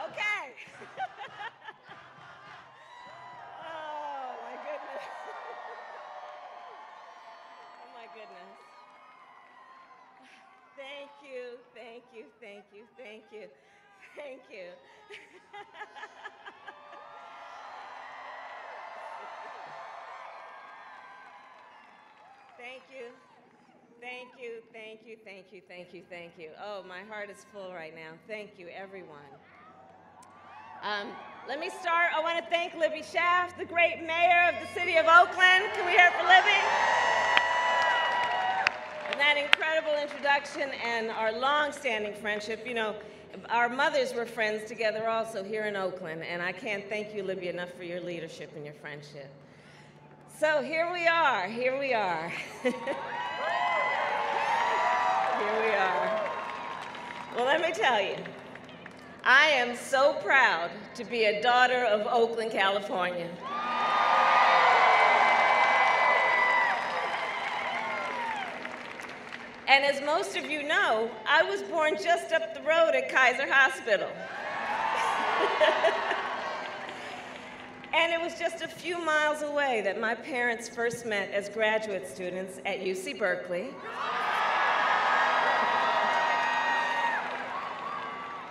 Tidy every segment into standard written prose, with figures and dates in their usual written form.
Okay. Oh, my goodness. Oh, my goodness. Thank you, thank you, thank you, thank you, thank you. Thank you, thank you, thank you, thank you, thank you, thank you. Oh, my heart is full right now. Thank you, everyone. Let me start. I want to thank Libby Schaaf, the great mayor of the city of Oakland. Can we hear it for Libby? And that incredible introduction and our long-standing friendship. You know, our mothers were friends together also here in Oakland, and I can't thank you, Libby, enough for your leadership and your friendship. So here we are, here we are. Here we are. Well, let me tell you, I am so proud to be a daughter of Oakland, California. And as most of you know, I was born just up the road at Kaiser Hospital. And it was just a few miles away that my parents first met as graduate students at UC Berkeley,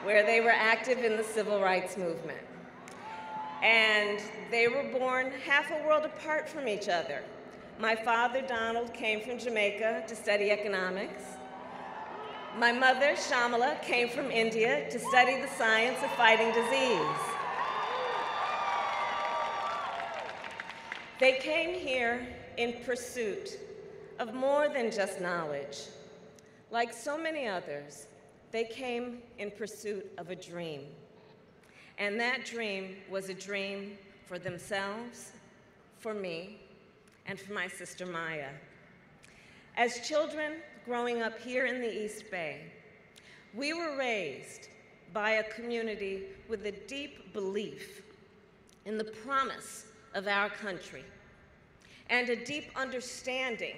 where they were active in the civil rights movement. And they were born half a world apart from each other. My father, Donald, came from Jamaica to study economics. My mother, Shamala, came from India to study the science of fighting disease. They came here in pursuit of more than just knowledge. Like so many others, they came in pursuit of a dream. And that dream was a dream for themselves, for me, and for my sister Maya. As children growing up here in the East Bay, we were raised by a community with a deep belief in the promise of our country and a deep understanding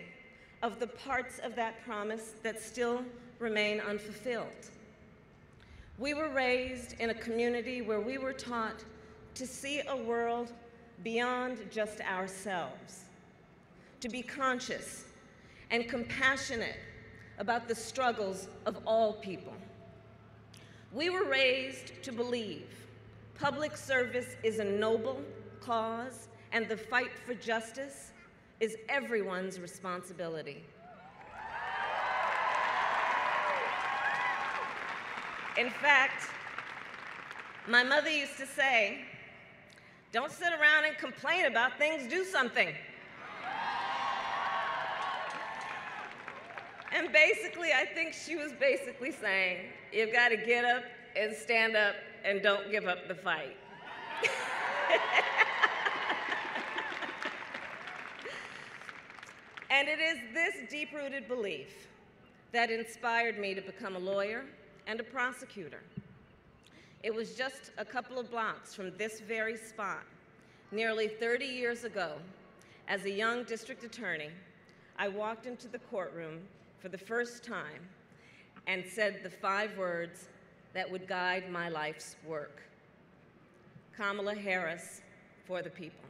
of the parts of that promise that still remain unfulfilled. We were raised in a community where we were taught to see a world beyond just ourselves, to be conscious and compassionate about the struggles of all people. We were raised to believe public service is a noble cause and the fight for justice is everyone's responsibility. In fact, my mother used to say, "Don't sit around and complain about things, do something." And basically, I think she was basically saying, you've got to get up and stand up and don't give up the fight. And it is this deep-rooted belief that inspired me to become a lawyer and a prosecutor. It was just a couple of blocks from this very spot, nearly 30 years ago, as a young district attorney, I walked into the courtroom for the first time and said the 5 words that would guide my life's work. Kamala Harris for the people.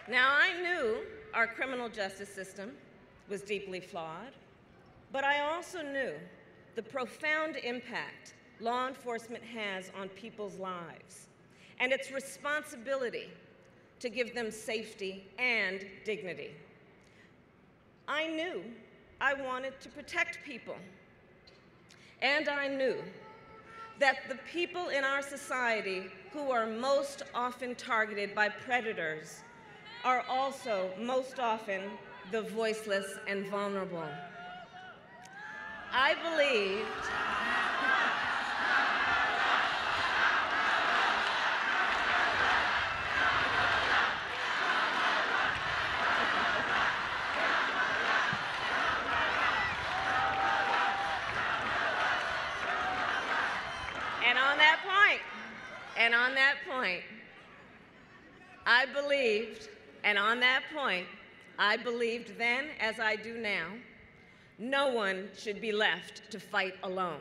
Now I knew our criminal justice system was deeply flawed, but I also knew the profound impact law enforcement has on people's lives and its responsibility to give them safety and dignity. I knew I wanted to protect people, and I knew that the people in our society who are most often targeted by predators are also most often the voiceless and vulnerable. I believed And on that point, I believed, and on that point, I believed then, as I do now, no one should be left to fight alone.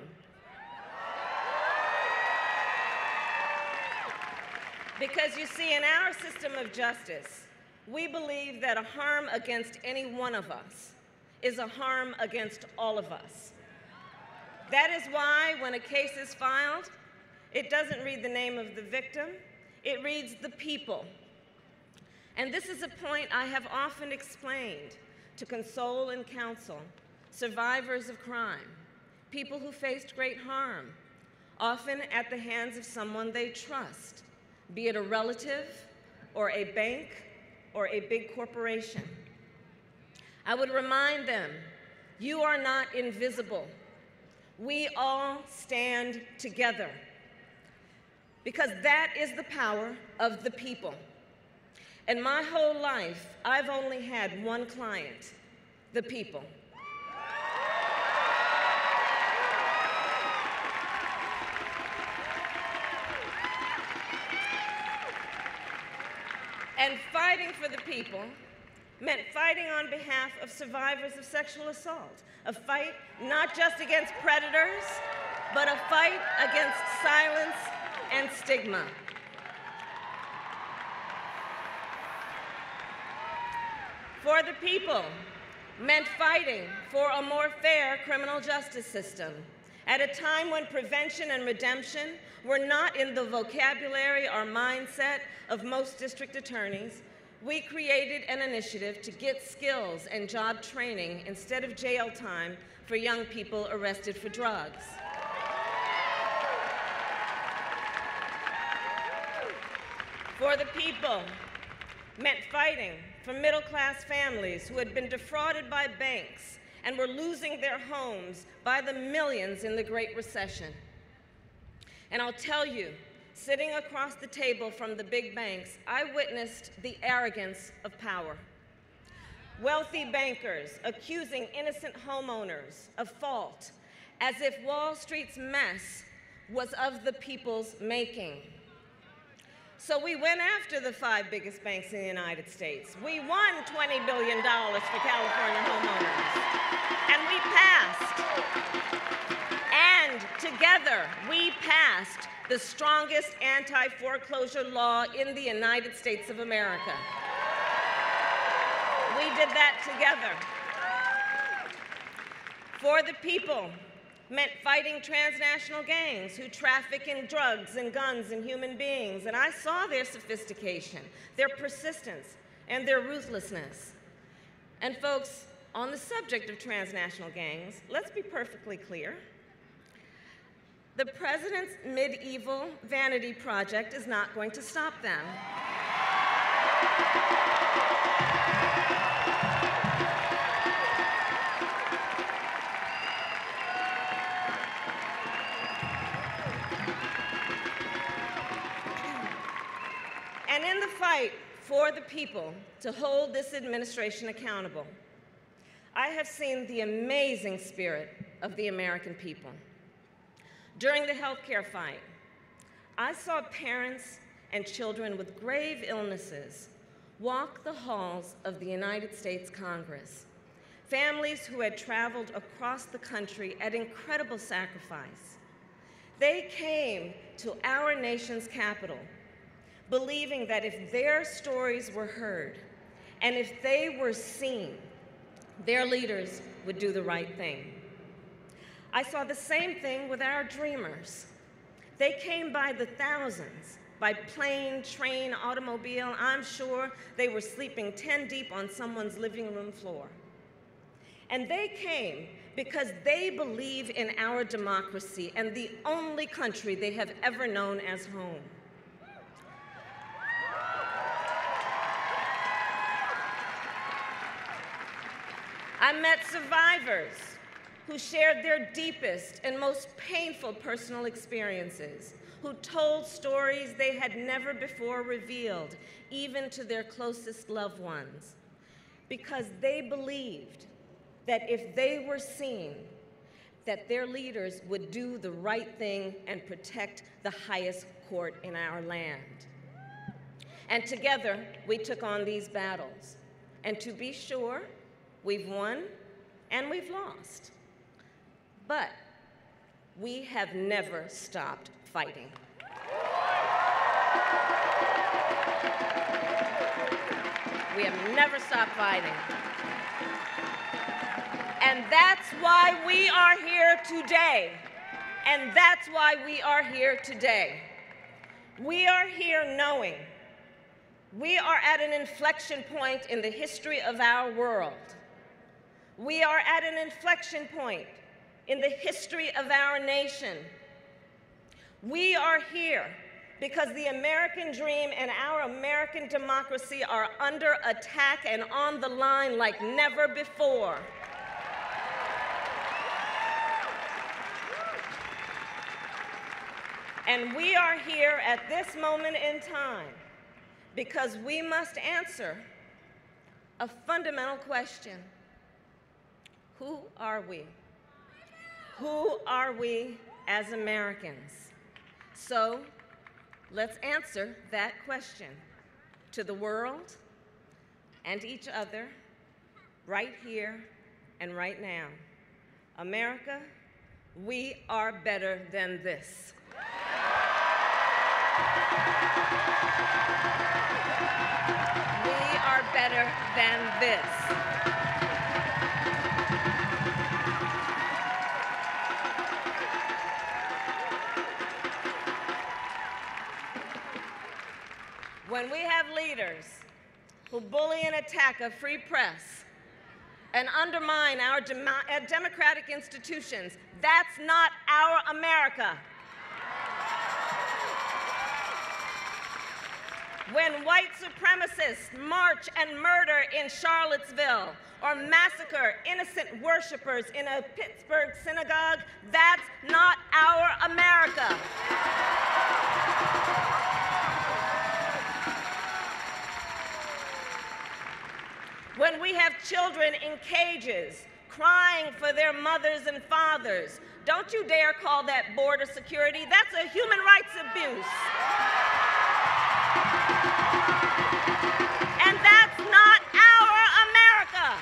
Because you see, in our system of justice, we believe that a harm against any one of us is a harm against all of us. That is why when a case is filed, it doesn't read the name of the victim, it reads the people. And this is a point I have often explained to console and counsel survivors of crime, people who faced great harm, often at the hands of someone they trust, be it a relative or a bank or a big corporation. I would remind them, you are not invisible. We all stand together, because that is the power of the people. In my whole life, I've only had one client, the people. And fighting for the people meant fighting on behalf of survivors of sexual assault, a fight not just against predators, but a fight against silence and stigma. For the people meant fighting for a more fair criminal justice system at a time when prevention and redemption were not in the vocabulary or mindset of most district attorneys. We created an initiative to get skills and job training instead of jail time for young people arrested for drugs. For the people meant fighting for middle-class families who had been defrauded by banks and were losing their homes by the millions in the Great Recession. And I'll tell you, sitting across the table from the big banks, I witnessed the arrogance of power. Wealthy bankers accusing innocent homeowners of fault, as if Wall Street's mess was of the people's making. So we went after the 5 biggest banks in the United States. We won $20 billion for California homeowners. And we passed. And together, we passed the strongest anti-foreclosure law in the United States of America. We did that together. For the people meant fighting transnational gangs who traffic in drugs and guns and human beings. And I saw their sophistication, their persistence, and their ruthlessness. And folks, on the subject of transnational gangs, let's be perfectly clear. The president's medieval vanity project is not going to stop them. And in the fight for the people to hold this administration accountable, I have seen the amazing spirit of the American people. During the healthcare fight, I saw parents and children with grave illnesses walk the halls of the United States Congress, families who had traveled across the country at incredible sacrifice. They came to our nation's capital believing that if their stories were heard and if they were seen, their leaders would do the right thing. I saw the same thing with our dreamers. They came by the thousands, by plane, train, automobile. I'm sure they were sleeping 10 deep on someone's living room floor. And they came because they believe in our democracy and the only country they have ever known as home. I met survivors who shared their deepest and most painful personal experiences, who told stories they had never before revealed, even to their closest loved ones, because they believed that if they were seen, that their leaders would do the right thing and protect the highest court in our land. And together, we took on these battles. And to be sure, we've won and we've lost. But we have never stopped fighting. We have never stopped fighting. And that's why we are here today. And that's why we are here today. We are here knowing we are at an inflection point in the history of our world. We are at an inflection point in the history of our nation. We are here because the American dream and our American democracy are under attack and on the line like never before. And we are here at this moment in time because we must answer a fundamental question. Who are we? Who are we as Americans? So let's answer that question to the world and each other right here and right now. America, we are better than this. We are better than this. When we have leaders who bully and attack a free press and undermine our democratic institutions, that's not our America. When white supremacists march and murder in Charlottesville or massacre innocent worshipers in a Pittsburgh synagogue, that's not our America. When we have children in cages crying for their mothers and fathers, don't you dare call that border security. That's a human rights abuse. And that's not our America.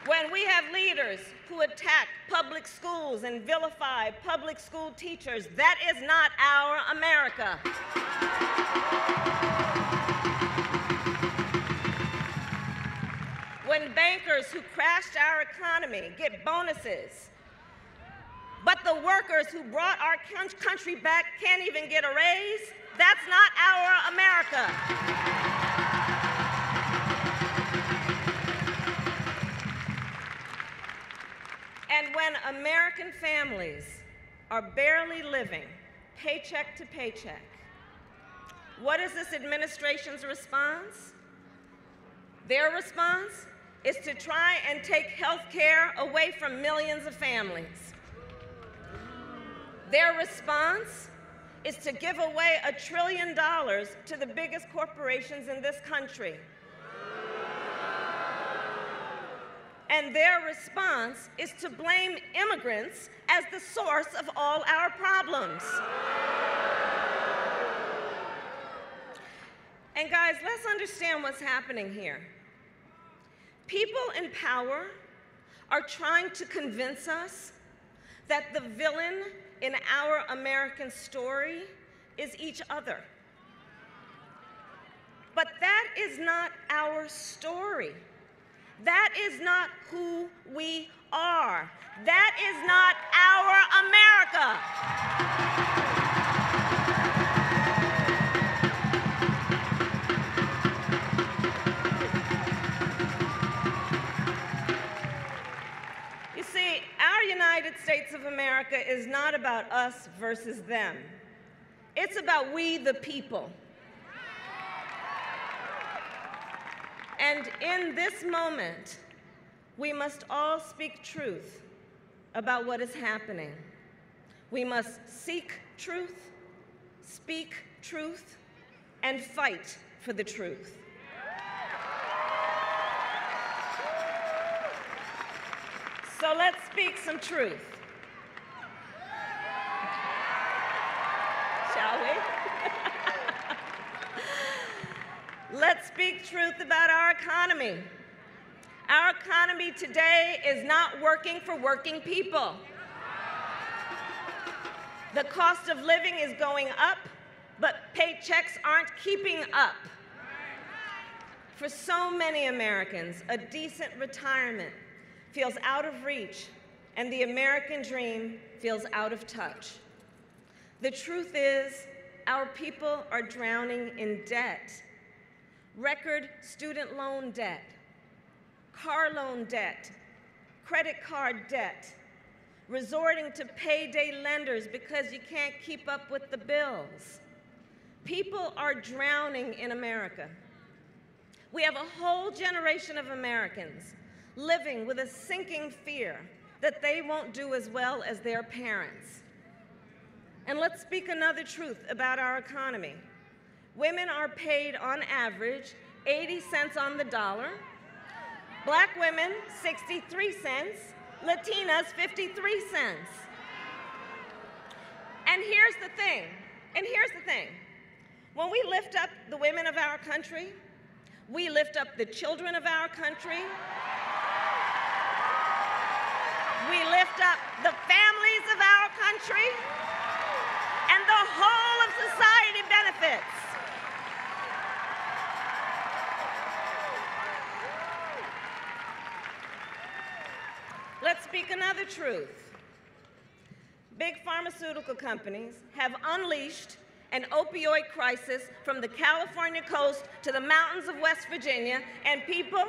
When we have leaders who attack public schools and vilify public school teachers, that is not our America. When bankers who crashed our economy get bonuses, but the workers who brought our country back can't even get a raise, that's not our America. And when American families are barely living paycheck to paycheck, what is this administration's response? Their response is to try and take health care away from millions of families. Their response is to give away $1 trillion to the biggest corporations in this country. And their response is to blame immigrants as the source of all our problems. And guys, let's understand what's happening here. People in power are trying to convince us that the villain in our American story is each other. But that is not our story. That is not who we are. That is not our America. You see, our United States of America is not about us versus them. It's about we the people. And in this moment, we must all speak truth about what is happening. We must seek truth, speak truth, and fight for the truth. So let's speak some truth. Shall we? Let's speak truth about our economy. Our economy today is not working for working people. The cost of living is going up, but paychecks aren't keeping up. For so many Americans, a decent retirement feels out of reach, and the American dream feels out of touch. The truth is, our people are drowning in debt. Record student loan debt, car loan debt, credit card debt, resorting to payday lenders because you can't keep up with the bills. People are drowning in America. We have a whole generation of Americans living with a sinking fear that they won't do as well as their parents. And let's speak another truth about our economy. Women are paid on average 80 cents on the dollar, Black women 63 cents, Latinas 53 cents. And here's the thing, when we lift up the women of our country, we lift up the children of our country, we lift up the families of our country, and the whole of society benefits. Let's speak another truth. Big pharmaceutical companies have unleashed an opioid crisis from the California coast to the mountains of West Virginia, and people,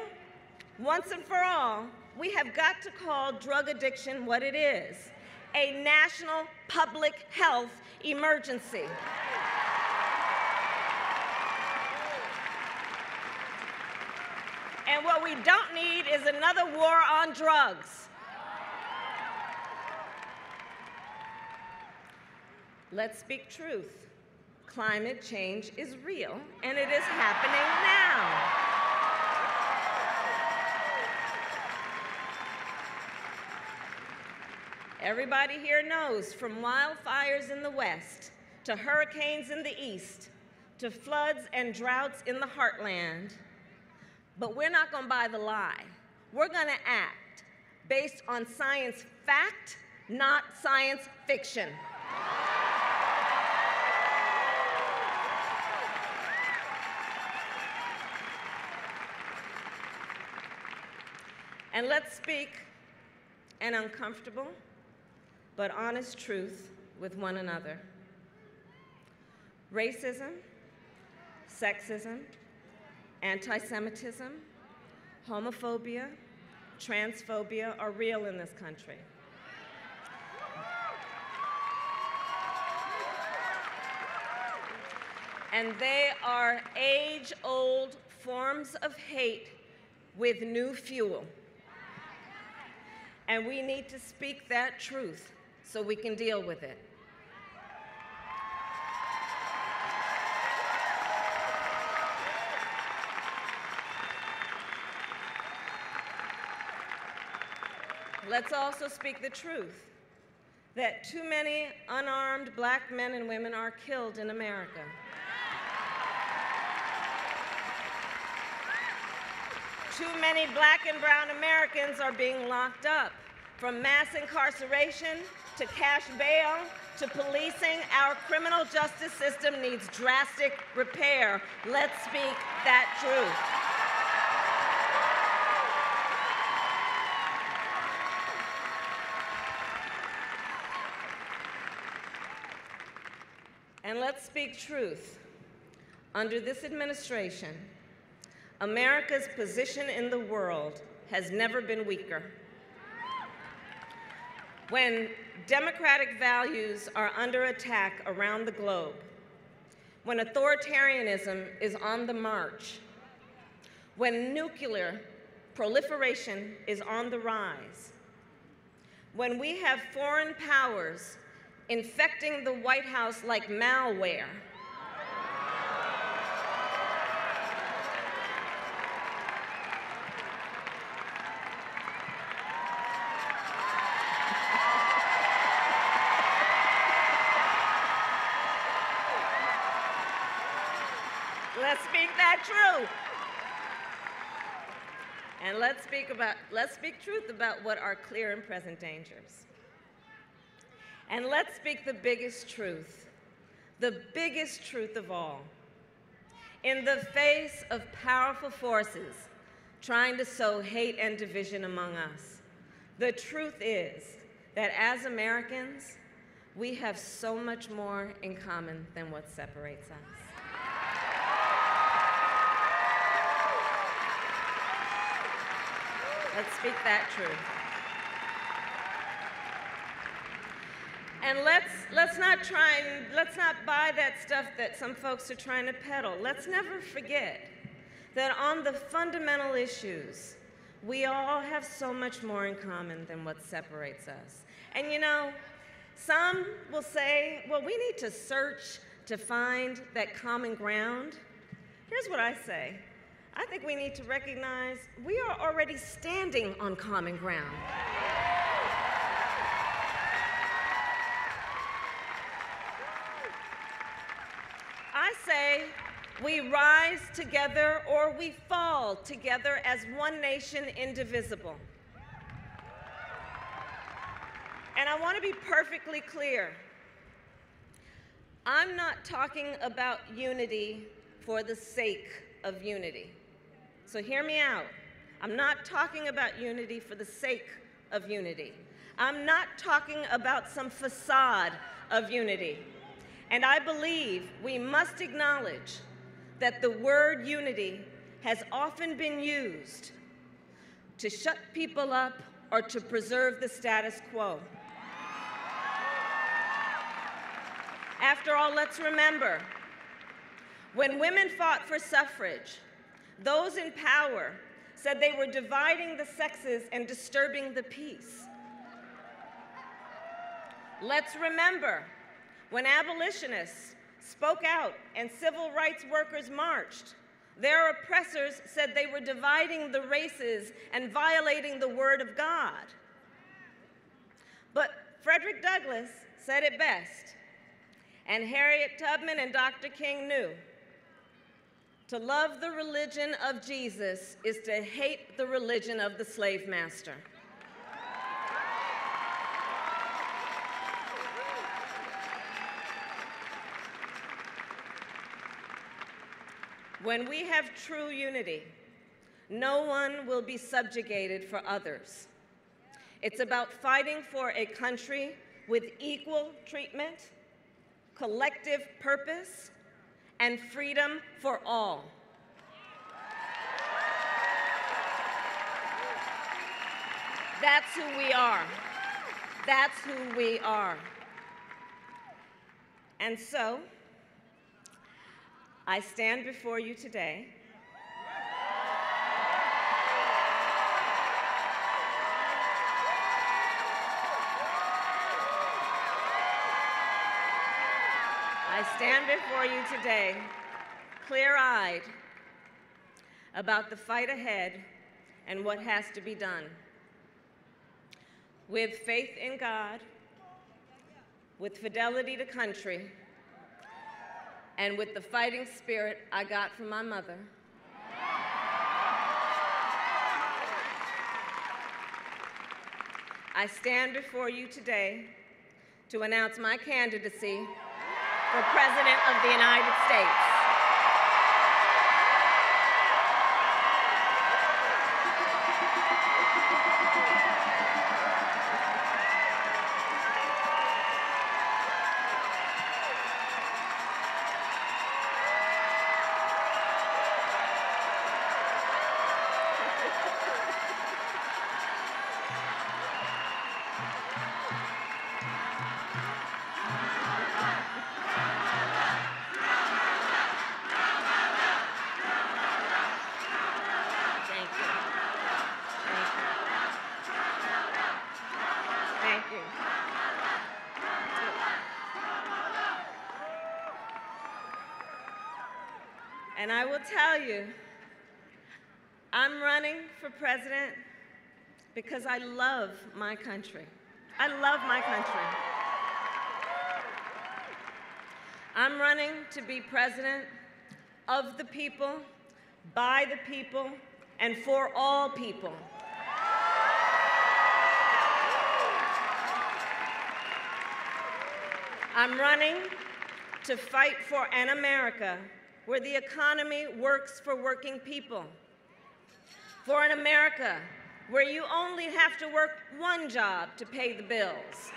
once and for all, we have got to call drug addiction what it is, a national public health emergency. And what we don't need is another war on drugs. Let's speak truth. Climate change is real, and it is happening now. Everybody here knows, from wildfires in the West, to hurricanes in the East, to floods and droughts in the heartland. But we're not going to buy the lie. We're going to act based on science fact, not science fiction. And let's speak an uncomfortable but honest truth with one another. Racism, sexism, anti-Semitism, homophobia, transphobia are real in this country. And they are age-old forms of hate with new fuel. And we need to speak that truth so we can deal with it. Let's also speak the truth that too many unarmed Black men and women are killed in America. Too many Black and brown Americans are being locked up. From mass incarceration to cash bail to policing, our criminal justice system needs drastic repair. Let's speak that truth. And let's speak truth. Under this administration, America's position in the world has never been weaker. When democratic values are under attack around the globe, when authoritarianism is on the march, when nuclear proliferation is on the rise, when we have foreign powers infecting the White House like malware, Let's speak that truth. And let's speak truth about what are clear and present dangers. And let's speak the biggest truth of all. In the face of powerful forces trying to sow hate and division among us, the truth is that as Americans, we have so much more in common than what separates us. Let's speak that truth. And let's not buy that stuff that some folks are trying to peddle. Let's never forget that on the fundamental issues, we all have so much more in common than what separates us. And you know, some will say, well, we need to search to find that common ground. Here's what I say. I think we need to recognize we are already standing on common ground. I say we rise together or we fall together as one nation indivisible. And I want to be perfectly clear. I'm not talking about unity for the sake of unity. So hear me out. I'm not talking about unity for the sake of unity. I'm not talking about some facade of unity. And I believe we must acknowledge that the word unity has often been used to shut people up or to preserve the status quo. After all, let's remember, when women fought for suffrage, those in power said they were dividing the sexes and disturbing the peace. Let's remember, when abolitionists spoke out and civil rights workers marched, their oppressors said they were dividing the races and violating the word of God. But Frederick Douglass said it best, and Harriet Tubman and Dr. King knew. To love the religion of Jesus is to hate the religion of the slave master. When we have true unity, no one will be subjugated for others. It's about fighting for a country with equal treatment, collective purpose, and freedom for all. That's who we are. That's who we are. And so, I stand before you today clear-eyed about the fight ahead and what has to be done. With faith in God, with fidelity to country, and with the fighting spirit I got from my mother, I stand before you today to announce my candidacy for President of the United States. And I will tell you, I'm running for president because I love my country. I love my country. I'm running to be president of the people, by the people, and for all people. I'm running to fight for an America where the economy works for working people, for an America where you only have to work one job to pay the bills,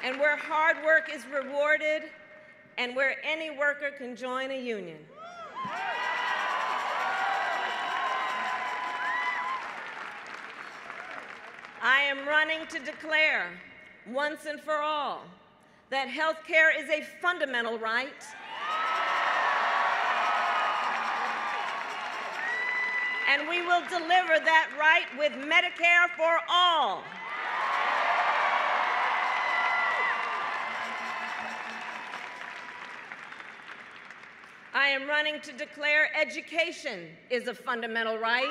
and where hard work is rewarded, and where any worker can join a union. I am running to declare, once and for all, that health care is a fundamental right, and we will deliver that right with Medicare for all. I am running to declare education is a fundamental right,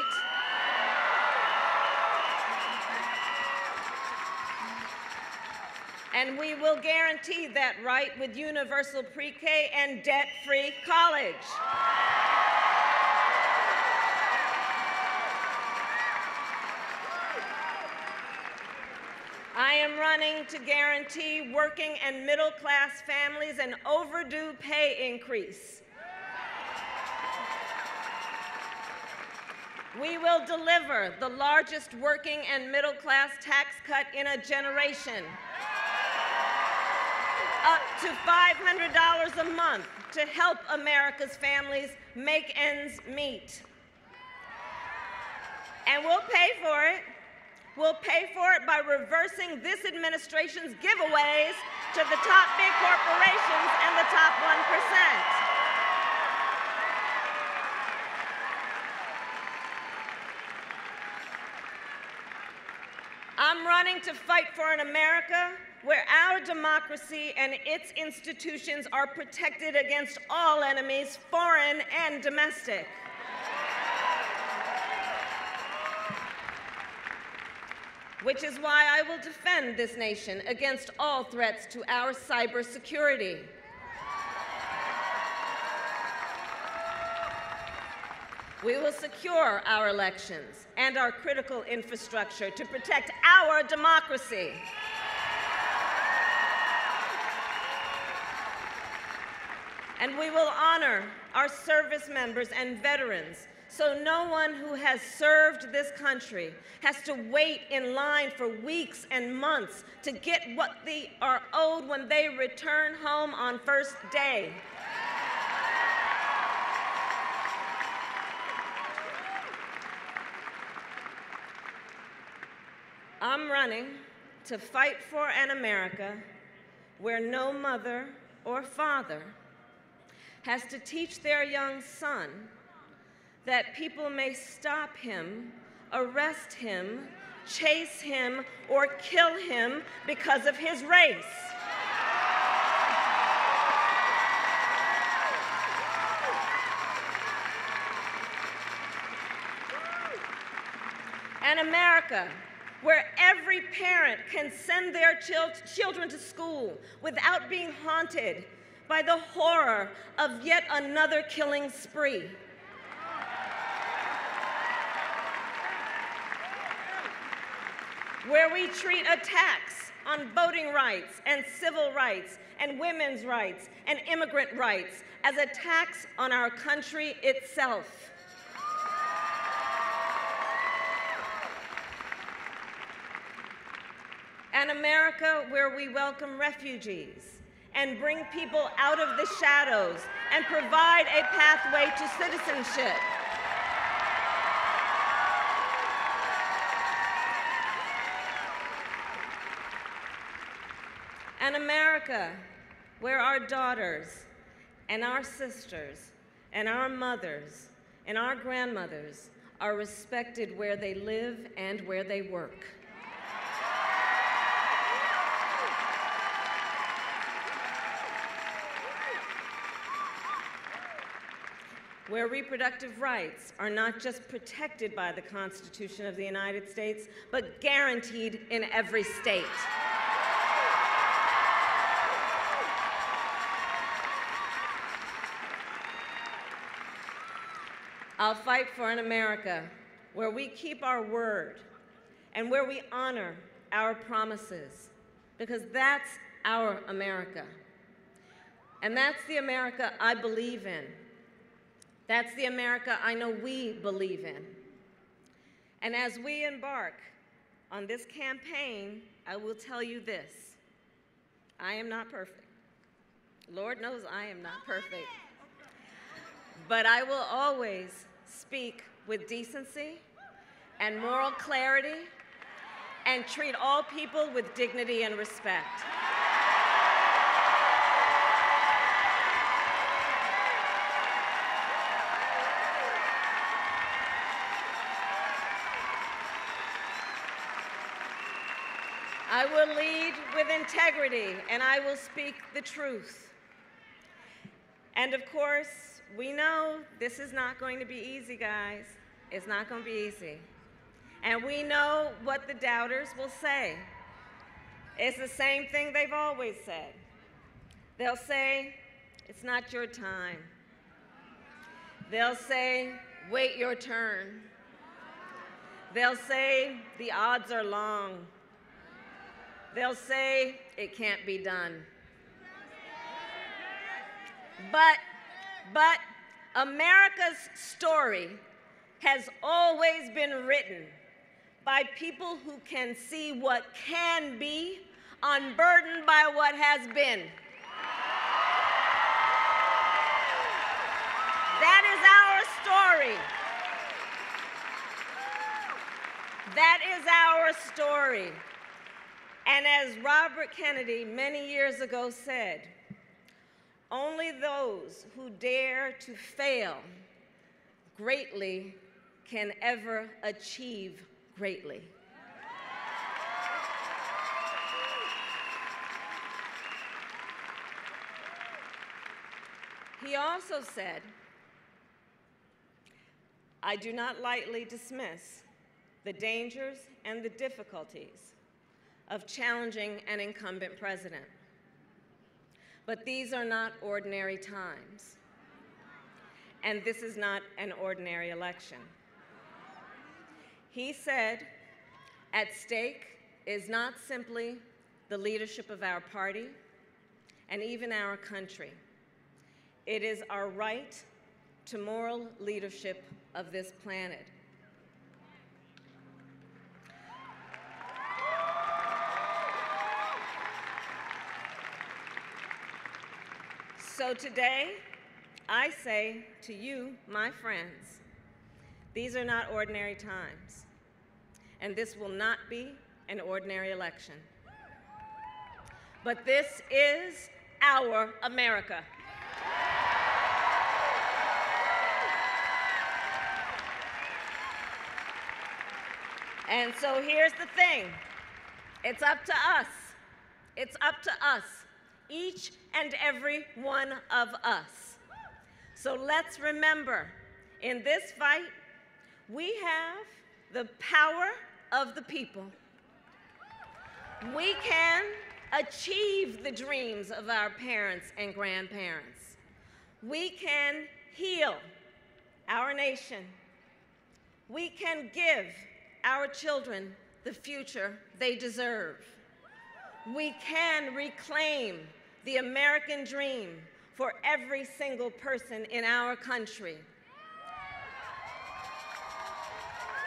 and we will guarantee that right with universal pre-K and debt-free college. I am running to guarantee working and middle-class families an overdue pay increase. We will deliver the largest working and middle-class tax cut in a generation, up to $500 a month to help America's families make ends meet. And we'll pay for it. We'll pay for it by reversing this administration's giveaways to the top big corporations and the top 1%. I'm running to fight for an America where our democracy and its institutions are protected against all enemies, foreign and domestic. Which is why I will defend this nation against all threats to our cybersecurity. We will secure our elections and our critical infrastructure to protect our democracy. And we will honor our service members and veterans, so no one who has served this country has to wait in line for weeks and months to get what they are owed when they return home on first day. I'm running to fight for an America where no mother or father has to teach their young son that people may stop him, arrest him, chase him, or kill him because of his race. An America where every parent can send their children to school without being haunted by the horror of yet another killing spree. Where we treat attacks on voting rights and civil rights and women's rights and immigrant rights as attacks on our country itself. An America where we welcome refugees and bring people out of the shadows and provide a pathway to citizenship. An America where our daughters and our sisters and our mothers and our grandmothers are respected where they live and where they work. Where reproductive rights are not just protected by the Constitution of the United States, but guaranteed in every state. I'll fight for an America where we keep our word and where we honor our promises, because that's our America. And that's the America I believe in. That's the America I know we believe in. And as we embark on this campaign, I will tell you this: I am not perfect. Lord knows I am not perfect. But I will always speak with decency and moral clarity and treat all people with dignity and respect. I will lead with integrity, and I will speak the truth. And of course, we know this is not going to be easy, guys. It's not going to be easy. And we know what the doubters will say. It's the same thing they've always said. They'll say, it's not your time. They'll say, wait your turn. They'll say, the odds are long. They'll say, it can't be done. But America's story has always been written by people who can see what can be, unburdened by what has been. That is our story. That is our story. And as Robert Kennedy many years ago said, only those who dare to fail greatly can ever achieve greatly. He also said, I do not lightly dismiss the dangers and the difficulties of challenging an incumbent president. But these are not ordinary times, and this is not an ordinary election. He said, at stake is not simply the leadership of our party and even our country. It is our right to moral leadership of this planet. So today, I say to you, my friends, these are not ordinary times, and this will not be an ordinary election. But this is our America. And so here's the thing. It's up to us. It's up to us. Each and every one of us. So let's remember, in this fight, we have the power of the people. We can achieve the dreams of our parents and grandparents. We can heal our nation. We can give our children the future they deserve. We can reclaim the American dream for every single person in our country.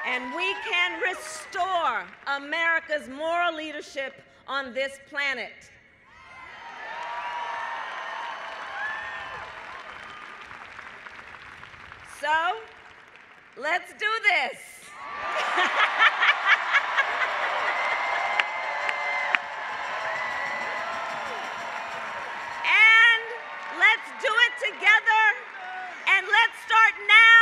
And we can restore America's moral leadership on this planet. So, let's do this. Let's do it together, and let's start now.